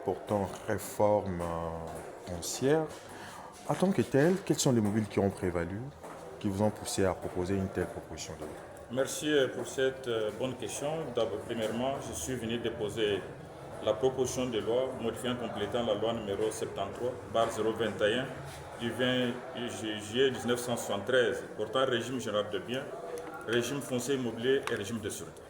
Portant réforme foncière. En tant que tel, quels sont les mobiles qui ont prévalu, qui vous ont poussé à proposer une telle proposition de loi? Merci pour cette bonne question. Premièrement, je suis venu déposer la proposition de loi modifiant complétant la loi numéro 73/021 du 20 juillet 1973 portant régime général de biens, régime foncier immobilier et régime de sûreté.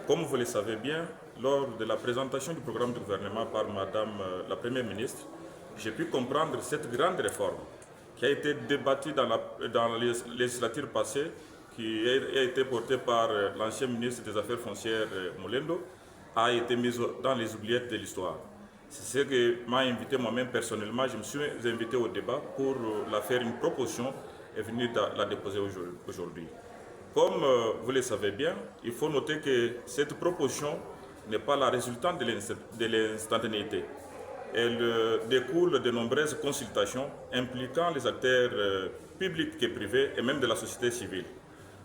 Comme vous le savez bien, lors de la présentation du programme du gouvernement par Madame la Première ministre, j'ai pu comprendre cette grande réforme qui a été débattue dans la législature passée, qui a été portée par l'ancien ministre des Affaires foncières Mulendo, a été mise dans les oubliettes de l'histoire. C'est ce qui m'a invité moi-même personnellement. Je me suis invité au débat pour la faire une proposition et venir la déposer aujourd'hui. Comme vous le savez bien, il faut noter que cette proposition n'est pas la résultante de l'instantanéité. Elle découle de nombreuses consultations impliquant les acteurs publics et privés et même de la société civile.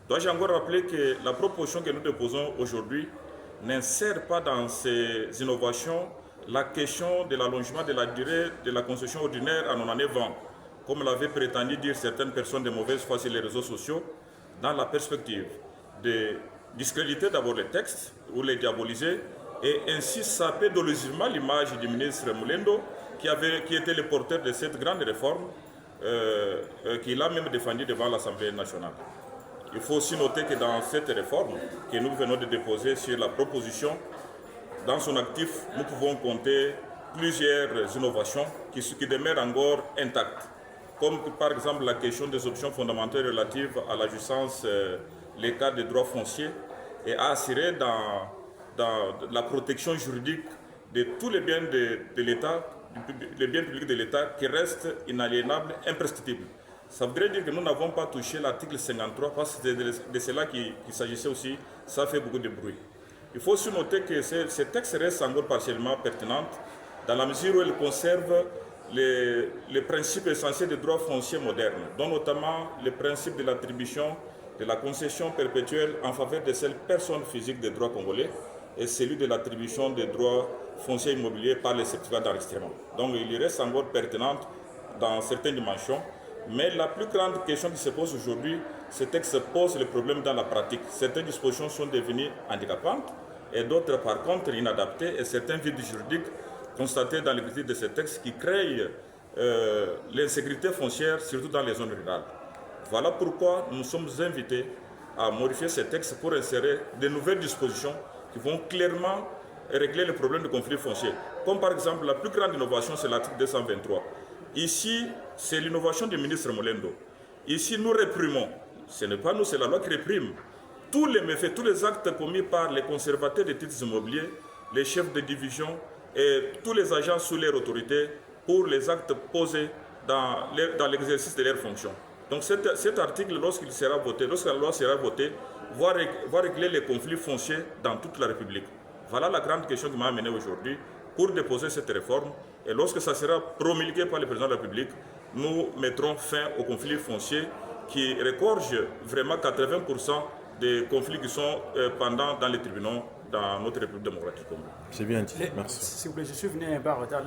Dois-je encore rappeler que la proposition que nous déposons aujourd'hui n'insère pas dans ces innovations la question de l'allongement de la durée de la concession ordinaire en une année 20, comme l'avaient prétendu dire certaines personnes de mauvaise foi sur les réseaux sociaux, dans la perspective de discréditer d'abord les textes ou les diaboliser et ainsi saper dolosivement l'image du ministre Mulendo qui était le porteur de cette grande réforme qu'il a même défendue devant l'Assemblée nationale. Il faut aussi noter que dans cette réforme que nous venons de déposer sur la proposition, dans son actif, nous pouvons compter plusieurs innovations qui demeurent encore intactes, comme par exemple la question des options fondamentales relatives à la jouissance, les cas des droits fonciers, et à assurer dans la protection juridique de tous les biens de l'État, les biens publics de l'État qui restent inaliénables, imprescriptibles. Ça voudrait dire que nous n'avons pas touché l'article 53 parce que c'est de cela qu'il s'agissait aussi, ça fait beaucoup de bruit. Il faut aussi noter que ces textes restent encore partiellement pertinents dans la mesure où ils conservent les principes essentiels des droits fonciers modernes, dont notamment le principe de l'attribution de la concession perpétuelle en faveur de seules personnes physiques des droits congolais et celui de l'attribution des droits fonciers immobiliers par les certificats d'enregistrement. Donc il reste encore pertinent dans certaines dimensions, mais la plus grande question qui se pose aujourd'hui, ce texte pose le problème dans la pratique. Certaines dispositions sont devenues handicapantes et d'autres par contre inadaptées et certains vides juridiques constatés dans l'écriture de ce texte qui créent l'insécurité foncière, surtout dans les zones rurales. Voilà pourquoi nous sommes invités à modifier ce texte pour insérer de nouvelles dispositions qui vont clairement régler le problème de conflit foncier. Comme par exemple, la plus grande innovation, c'est l'article 223. Ici, c'est l'innovation du ministre Mulendo. Ici, nous réprimons. Ce n'est pas nous, c'est la loi qui réprime tous les méfaits, tous les actes commis par les conservateurs des titres immobiliers, les chefs de division et tous les agents sous leur autorité pour les actes posés dans l'exercice de leurs fonctions. Donc cet article, lorsqu'il sera voté, lorsque la loi sera votée, va régler les conflits fonciers dans toute la République. Voilà la grande question qui m'a amené aujourd'hui pour déposer cette réforme. Et lorsque ça sera promulgué par le président de la République, nous mettrons fin aux conflits fonciers qui regorgent vraiment 80% des conflits qui sont pendants dans les tribunaux dans notre République démocratique. C'est bien dit, merci. S'il vous plaît, je suis venu un peu en retard.